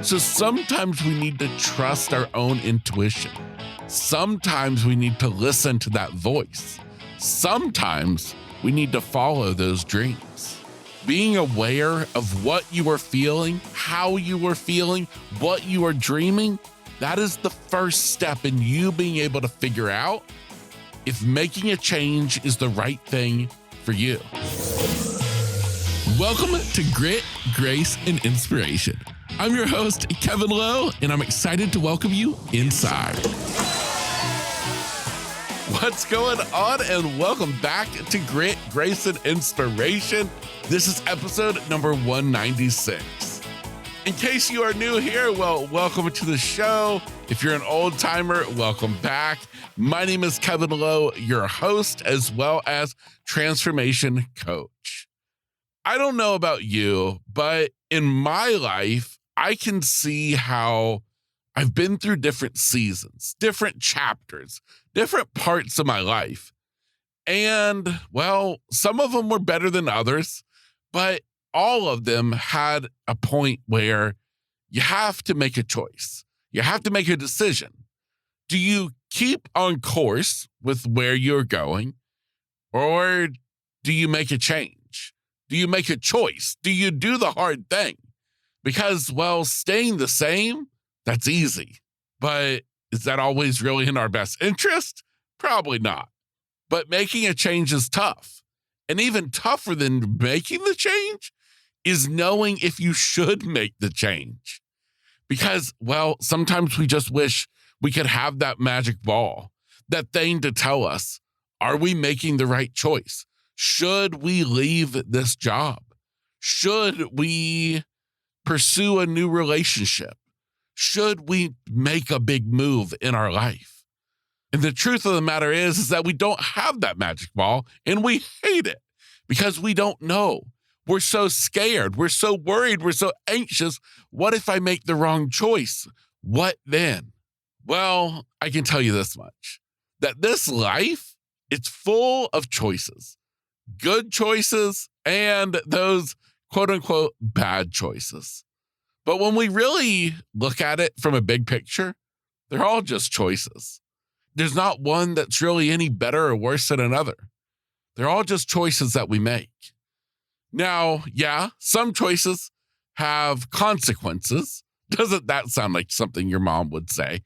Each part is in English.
So sometimes we need to trust our own intuition. Sometimes we need to listen to that voice. Sometimes we need to follow those dreams. Being aware of what you are feeling, how you are feeling, what you are dreaming, that is the first step in you being able to figure out if making a change is the right thing for you. Welcome to Grit, Grace, and Inspiration. I'm your host, Kevin Lowe, and I'm excited to welcome you inside. What's going on? And welcome back to Grit, Grace, and Inspiration. This is episode number 196. In case you are new here, well, welcome to the show. If you're an old timer, welcome back. My name is Kevin Lowe, your host, as well as transformation coach. I don't know about you, but in my life, I can see how I've been through different seasons, different chapters, different parts of my life. And, well, some of them were better than others, but all of them had a point where you have to make a choice. You have to make a decision. Do you keep on course with where you're going, or do you make a change? Do you make a choice? Do you do the hard thing? Because, well, staying the same, that's easy. But is that always really in our best interest? Probably not. But making a change is tough. And even tougher than making the change is knowing if you should make the change. Because, well, sometimes we just wish we could have that magic ball, that thing to tell us, are we making the right choice? Should we leave this job? Should we pursue a new relationship? Should we make a big move in our life? And the truth of the matter is that we don't have that magic ball, and we hate it because we don't know. We're so scared. We're so worried. We're so anxious. What if I make the wrong choice? What then? Well, I can tell you this much, that this life, it's full of choices, good choices and those quote unquote bad choices. But when we really look at it from a big picture, they're all just choices. There's not one that's really any better or worse than another. They're all just choices that we make. Now, yeah, some choices have consequences. Doesn't that sound like something your mom would say?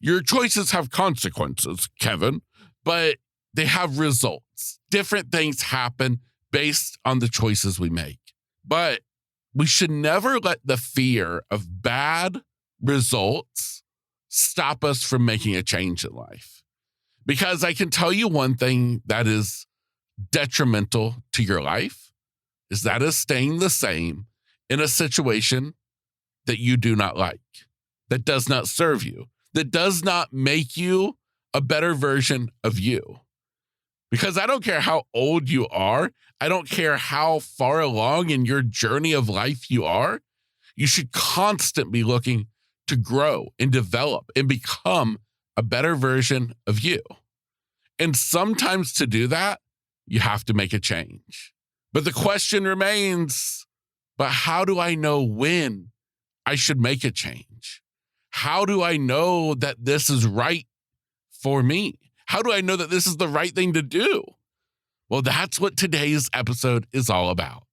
Your choices have consequences, Kevin, but they have results. Different things happen based on the choices we make. But we should never let the fear of bad results stop us from making a change in life. Because I can tell you one thing that is detrimental to your life is that is staying the same in a situation that you do not like, that does not serve you, that does not make you a better version of you. Because I don't care how old you are, I don't care how far along in your journey of life you are, you should constantly be looking to grow and develop and become a better version of you. And sometimes to do that, you have to make a change. But the question remains, but how do I know when I should make a change? How do I know that this is right for me? How do I know that this is the right thing to do? Well, that's what today's episode is all about,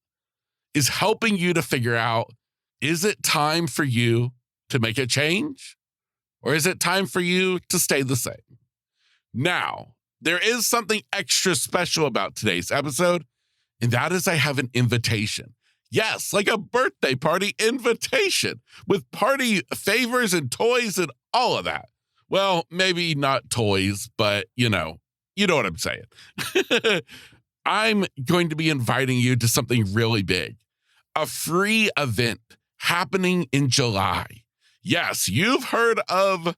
is helping you to figure out, is it time for you to make a change? Or is it time for you to stay the same? Now, there is something extra special about today's episode, and that is I have an invitation. Yes, like a birthday party invitation with party favors and toys and all of that. Well, maybe not toys, but you know what I'm saying. I'm going to be inviting you to something really big, a free event happening in July. Yes, you've heard of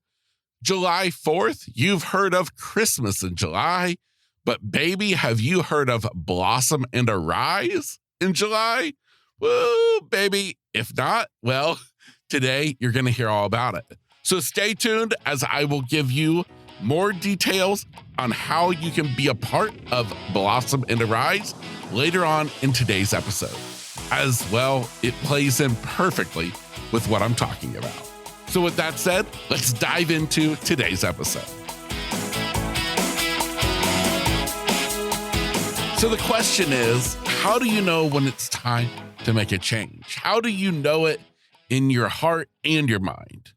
July 4th. You've heard of Christmas in July, but baby, have you heard of Blossom and Arise in July? Woo, baby. If not, well, today you're going to hear all about it. So stay tuned as I will give you more details on how you can be a part of Blossom and Arise later on in today's episode. as well, it plays in perfectly with what I'm talking about. So with that said, let's dive into today's episode. So the question is, how do you know when it's time to make a change? How do you know it in your heart and your mind?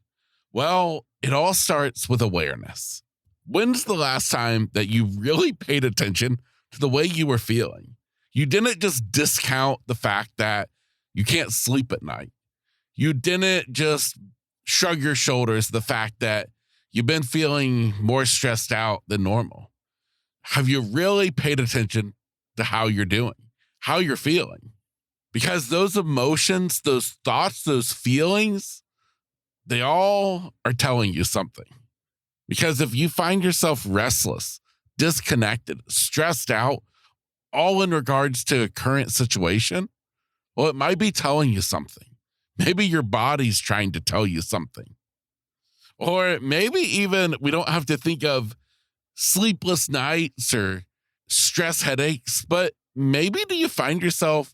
Well, it all starts with awareness. When's the last time that you really paid attention to the way you were feeling? You didn't just discount the fact that you can't sleep at night. You didn't just shrug your shoulders the fact that you've been feeling more stressed out than normal. Have you really paid attention to how you're doing, how you're feeling? Because those emotions, those thoughts, those feelings, they all are telling you something. Because if you find yourself restless, disconnected, stressed out, all in regards to a current situation, well, it might be telling you something. Maybe your body's trying to tell you something. Or maybe even we don't have to think of sleepless nights or stress headaches, but maybe do you find yourself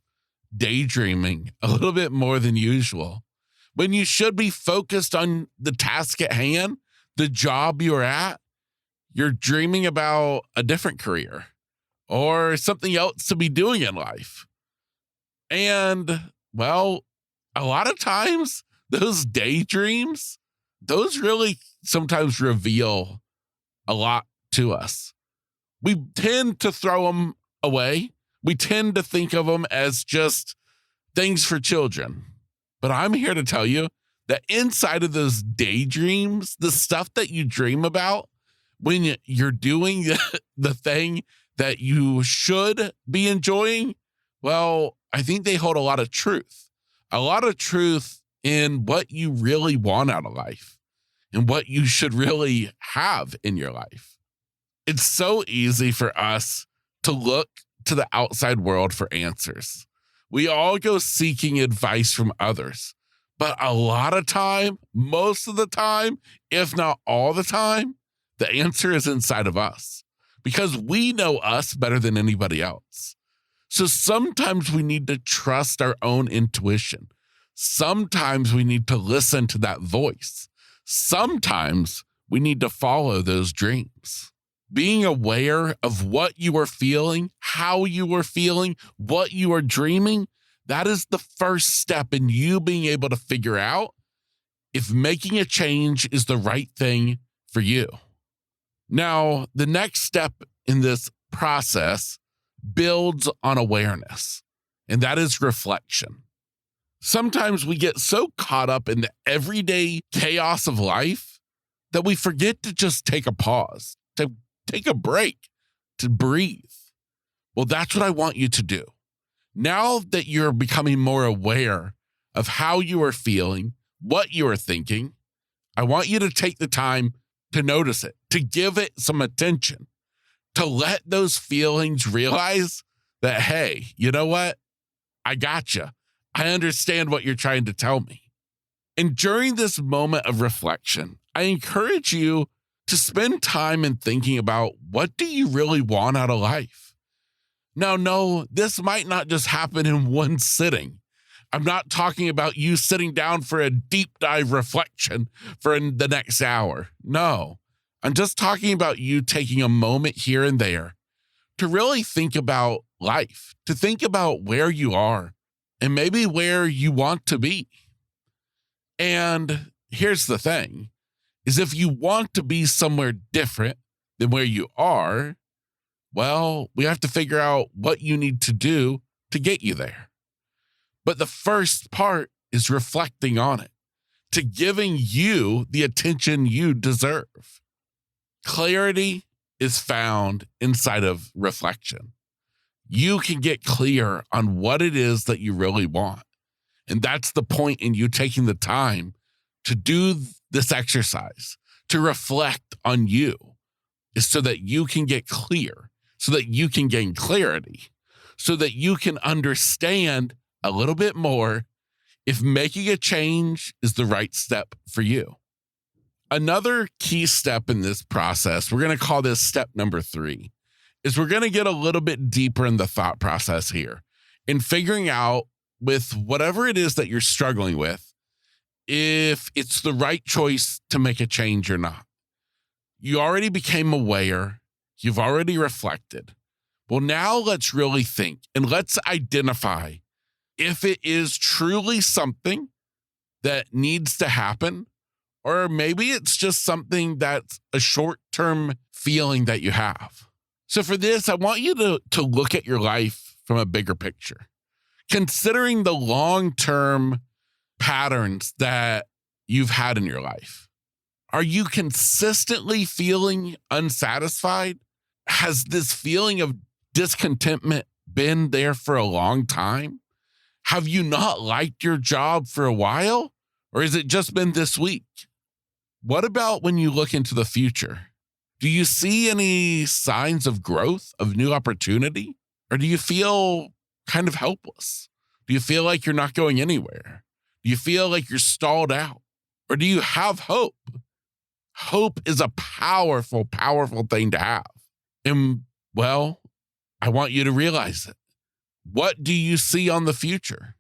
daydreaming a little bit more than usual when you should be focused on the task at hand, the job you're at? You're dreaming about a different career or something else to be doing in life. And well, a lot of times those daydreams, those really sometimes reveal a lot to us. We tend to throw them away. We tend to think of them as just things for children. But I'm here to tell you that inside of those daydreams, the stuff that you dream about when you're doing the thing that you should be enjoying, well, I think they hold a lot of truth in what you really want out of life and what you should really have in your life. It's so easy for us to look to the outside world for answers. We all go seeking advice from others, but a lot of time, most of the time, if not all the time, the answer is inside of us because we know us better than anybody else. So sometimes we need to trust our own intuition. Sometimes we need to listen to that voice. Sometimes we need to follow those dreams. Being aware of what you are feeling, how you are feeling, what you are dreaming, that is the first step in you being able to figure out if making a change is the right thing for you. Now, the next step in this process builds on awareness, and that is reflection. Sometimes we get so caught up in the everyday chaos of life that we forget to just take a pause, to take a break, to breathe. Well, that's what I want you to do. Now that you're becoming more aware of how you are feeling, what you are thinking, I want you to take the time to notice it, to give it some attention, to let those feelings realize that, hey, you know what? I got you. I understand what you're trying to tell me. And during this moment of reflection, I encourage you to spend time in thinking about what do you really want out of life? Now, no, this might not just happen in one sitting. I'm not talking about you sitting down for a deep dive reflection for the next hour. No, I'm just talking about you taking a moment here and there to really think about life, to think about where you are and maybe where you want to be. And here's the thing, is if you want to be somewhere different than where you are, well, we have to figure out what you need to do to get you there. But the first part is reflecting on it, to giving you the attention you deserve. Clarity is found inside of reflection. You can get clear on what it is that you really want. And that's the point in you taking the time to do this exercise, to reflect on you, is so that you can get clear, so that you can gain clarity, so that you can understand a little bit more if making a change is the right step for you. Another key step in this process, we're going to call this step number 3, is we're going to get a little bit deeper in the thought process here in figuring out with whatever it is that you're struggling with, if it's the right choice to make a change or not. You already became aware. You've already reflected. Well, now let's really think and let's identify if it is truly something that needs to happen, or maybe it's just something that's a short-term feeling that you have. So for this, I want you to look at your life from a bigger picture, considering the long-term patterns that you've had in your life. Are you consistently feeling unsatisfied? Has this feeling of discontentment been there for a long time? Have you not liked your job for a while? Or has it just been this week? What about when you look into the future? Do you see any signs of growth, of new opportunity? Or do you feel kind of helpless? Do you feel like you're not going anywhere? Do you feel like you're stalled out? Or do you have hope? Hope is a powerful, powerful thing to have. And, well, I want you to realize it. What do you see on the future?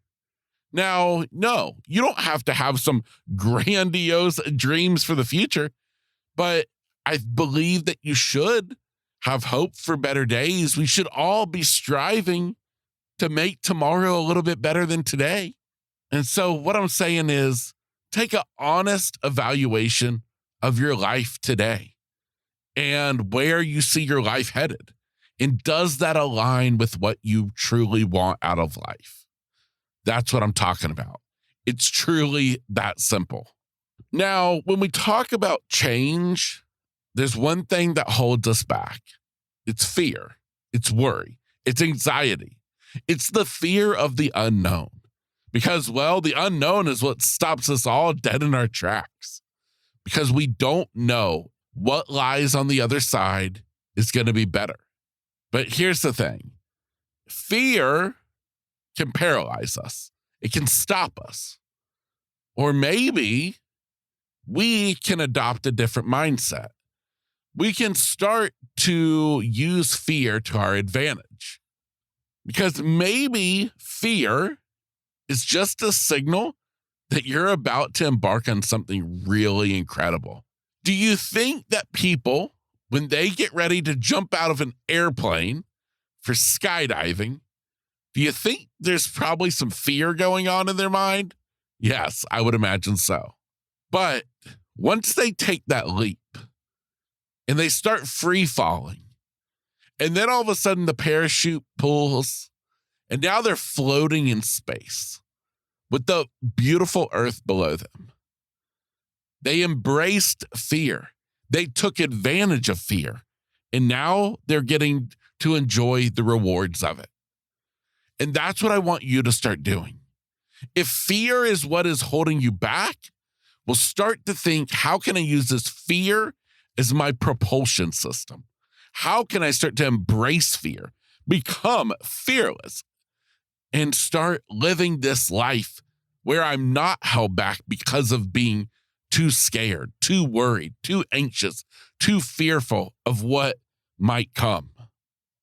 Now, no, you don't have to have some grandiose dreams for the future, but I believe that you should have hope for better days. We should all be striving to make tomorrow a little bit better than today. And so what I'm saying is take an honest evaluation of your life today and where you see your life headed. And does that align with what you truly want out of life? That's what I'm talking about. It's truly that simple. Now, when we talk about change, there's one thing that holds us back. It's fear. It's worry. It's anxiety. It's the fear of the unknown. Because, well, the unknown is what stops us all dead in our tracks. Because we don't know what lies on the other side is going to be better. But here's the thing. Fear can paralyze us. It can stop us. Or maybe we can adopt a different mindset. We can start to use fear to our advantage. Because maybe fear is just a signal that you're about to embark on something really incredible. Do you think that people, when they get ready to jump out of an airplane for skydiving, do you think there's probably some fear going on in their mind? Yes, I would imagine so. But once they take that leap and they start free falling, and then all of a sudden the parachute pulls, and now they're floating in space with the beautiful earth below them. They embraced fear. They took advantage of fear, and now they're getting to enjoy the rewards of it. And that's what I want you to start doing. If fear is what is holding you back, we'll start to think, how can I use this fear as my propulsion system? How can I start to embrace fear, become fearless, and start living this life where I'm not held back because of being too scared, too worried, too anxious, too fearful of what might come?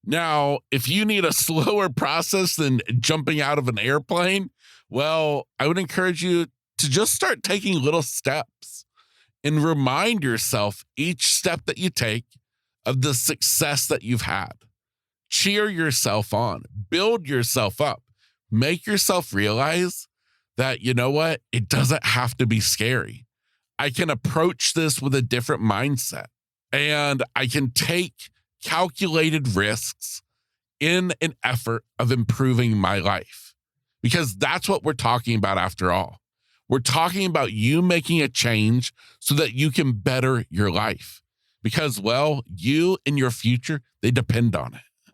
Now, if you need a slower process than jumping out of an airplane, well, I would encourage you to just start taking little steps and remind yourself each step that you take of the success that you've had. Cheer yourself on, build yourself up, make yourself realize that, you know what, it doesn't have to be scary. I can approach this with a different mindset, and I can take calculated risks in an effort of improving my life. Because that's what we're talking about after all. We're talking about you making a change so that you can better your life. Because, well, you and your future, they depend on it.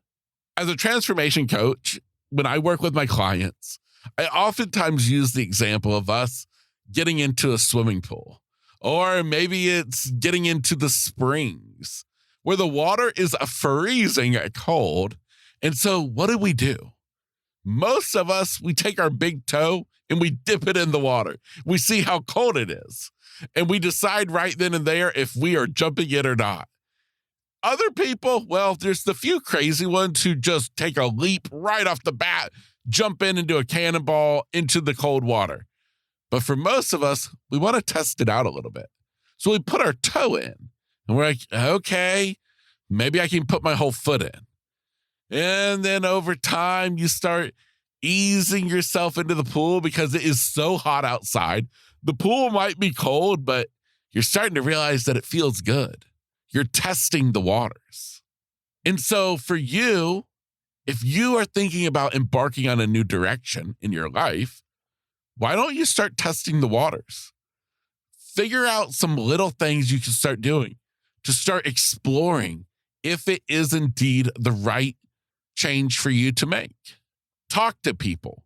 As a transformation coach, when I work with my clients, I oftentimes use the example of us getting into a swimming pool, or maybe it's getting into the springs where the water is freezing cold. And so what do? Most of us, we take our big toe and we dip it in the water. We see how cold it is, and we decide right then and there if we are jumping in or not. Other people, well, there's the few crazy ones who just take a leap right off the bat jump in and do a cannonball into the cold water. But for most of us, we want to test it out a little bit. So we put our toe in and we're like, okay, maybe I can put my whole foot in. And then over time, you start easing yourself into the pool because it is so hot outside. The pool might be cold, but you're starting to realize that it feels good. You're testing the waters. And so for you, if you are thinking about embarking on a new direction in your life, why don't you start testing the waters? Figure out some little things you can start doing to start exploring if it is indeed the right change for you to make. Talk to people.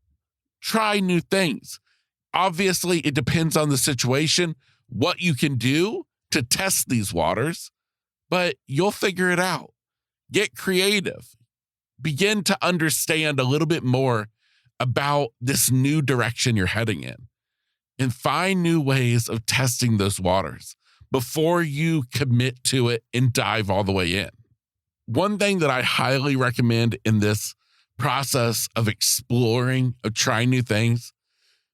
Try new things. Obviously, it depends on the situation, what you can do to test these waters, but you'll figure it out. Get creative. Begin to understand a little bit more about this new direction you're heading in and find new ways of testing those waters before you commit to it and dive all the way in. One thing that I highly recommend in this process of exploring, of trying new things,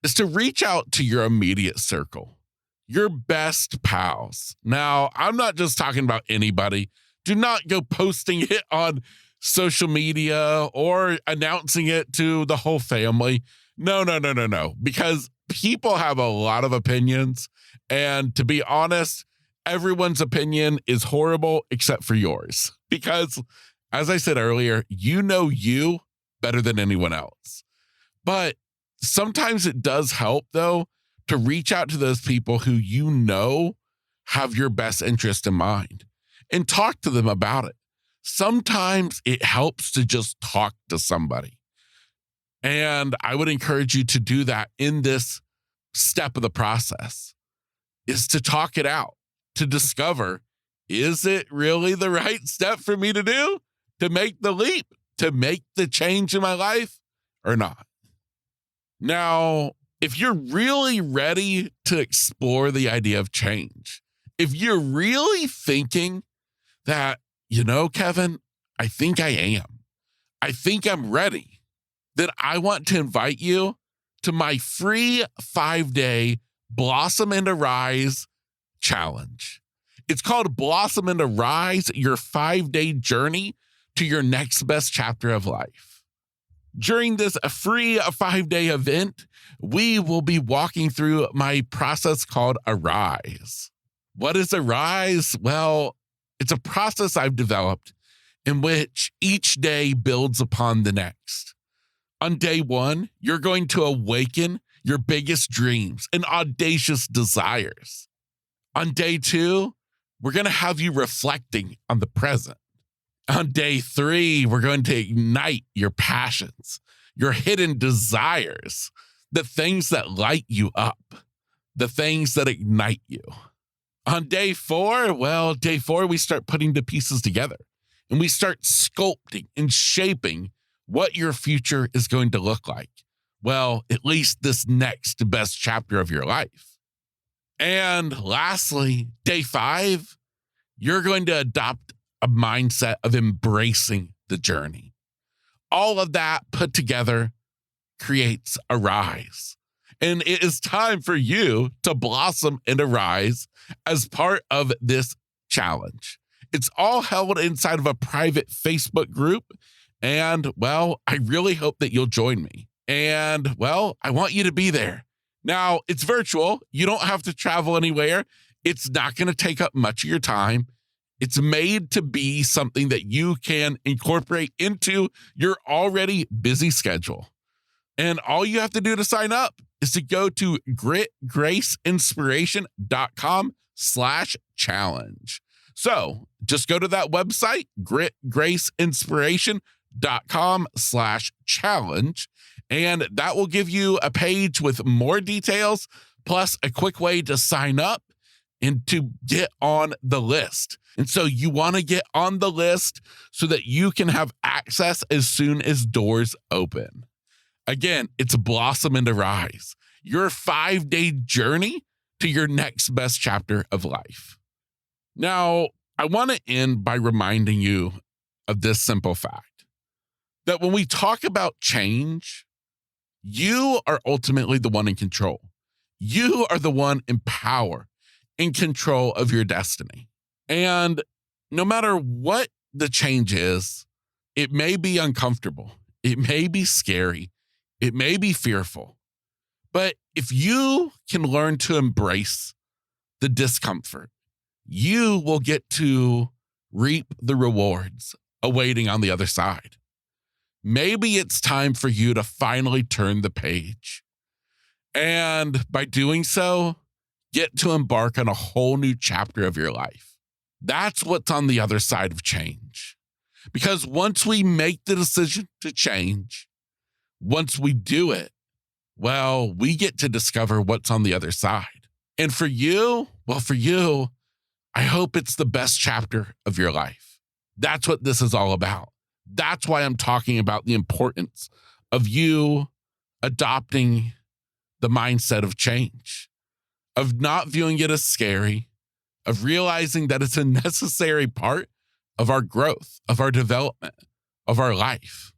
is to reach out to your immediate circle, your best pals. Now, I'm not just talking about anybody. Do not go posting it on social media or announcing it to the whole family. No, because people have a lot of opinions. And to be honest, everyone's opinion is horrible except for yours. Because, as I said earlier, you know you better than anyone else. But sometimes it does help, though, to reach out to those people who you know have your best interest in mind and talk to them about it. Sometimes it helps to just talk to somebody. And I would encourage you to do that in this step of the process, is to talk it out, to discover, is it really the right step for me to do, to make the leap, to make the change in my life or not? Now, if you're really ready to explore the idea of change, if you're really thinking that, Kevin, I think I am. I think I'm ready. Then I want to invite you to my free 5-day Blossom and Arise challenge. It's called Blossom and Arise, your 5-day journey to your next best chapter of life. During this free 5-day event, we will be walking through my process called Arise. What is Arise? Well, it's a process I've developed in which each day builds upon the next. On day 1, you're going to awaken your biggest dreams and audacious desires. On day 2, we're going to have you reflecting on the present. On day 3, we're going to ignite your passions, your hidden desires, the things that light you up, the things that ignite you. On day 4, we start putting the pieces together and we start sculpting and shaping what your future is going to look like. Well, at least this next best chapter of your life. And lastly, day 5, you're going to adopt a mindset of embracing the journey. All of that put together creates Arise. And it is time for you to blossom and arise as part of this challenge. It's all held inside of a private Facebook group. And, I really hope that you'll join me. And, I want you to be there. Now, it's virtual. You don't have to travel anywhere. It's not going to take up much of your time. It's made to be something that you can incorporate into your already busy schedule. And all you have to do to sign up is to go to gritgraceinspiration.com/challenge. So just go to that website, gritgraceinspiration.com/challenge, and that will give you a page with more details, plus a quick way to sign up and to get on the list. And so you want to get on the list so that you can have access as soon as doors open. Again, it's Blossom and Arise, your 5-day journey to your next best chapter of life. Now, I want to end by reminding you of this simple fact, that when we talk about change, You are ultimately the one in control. You are the one in power, in control of your destiny. And no matter what the change is, it may be uncomfortable. It may be scary. It may be fearful. But if you can learn to embrace the discomfort, you will get to reap the rewards awaiting on the other side. Maybe it's time for you to finally turn the page. And by doing so, get to embark on a whole new chapter of your life. That's what's on the other side of change. Because once we make the decision to change, once we do it, well, we get to discover what's on the other side. And for you, I hope it's the best chapter of your life. That's what this is all about. That's why I'm talking about the importance of you adopting the mindset of change, of not viewing it as scary, of realizing that it's a necessary part of our growth, of our development, of our life.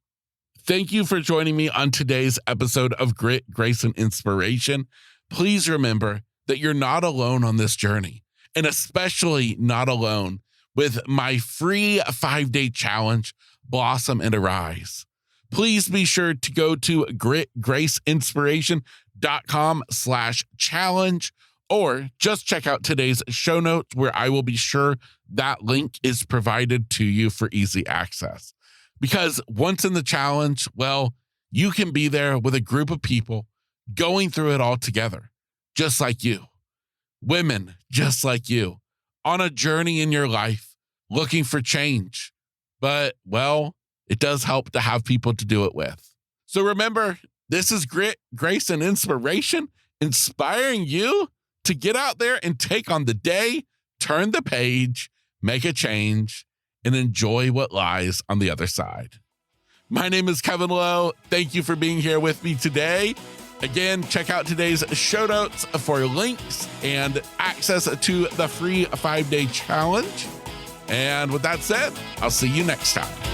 Thank you for joining me on today's episode of Grit, Grace, and Inspiration. Please remember that you're not alone on this journey, and especially not alone with my free 5-day challenge, Blossom and Arise. Please be sure to go to gritgraceinspiration.com/challenge, or just check out today's show notes where I will be sure that link is provided to you for easy access. Because once in the challenge, well, you can be there with a group of people going through it all together, just like you. Women just like you, on a journey in your life, looking for change. But, well, it does help to have people to do it with. So remember, this is Grit, Grace, and Inspiration, inspiring you to get out there and take on the day, turn the page, make a change, and enjoy what lies on the other side. My name is Kevin Lowe. Thank you for being here with me today. Again, check out today's show notes for links and access to the free 5-day challenge. And with that said, I'll see you next time.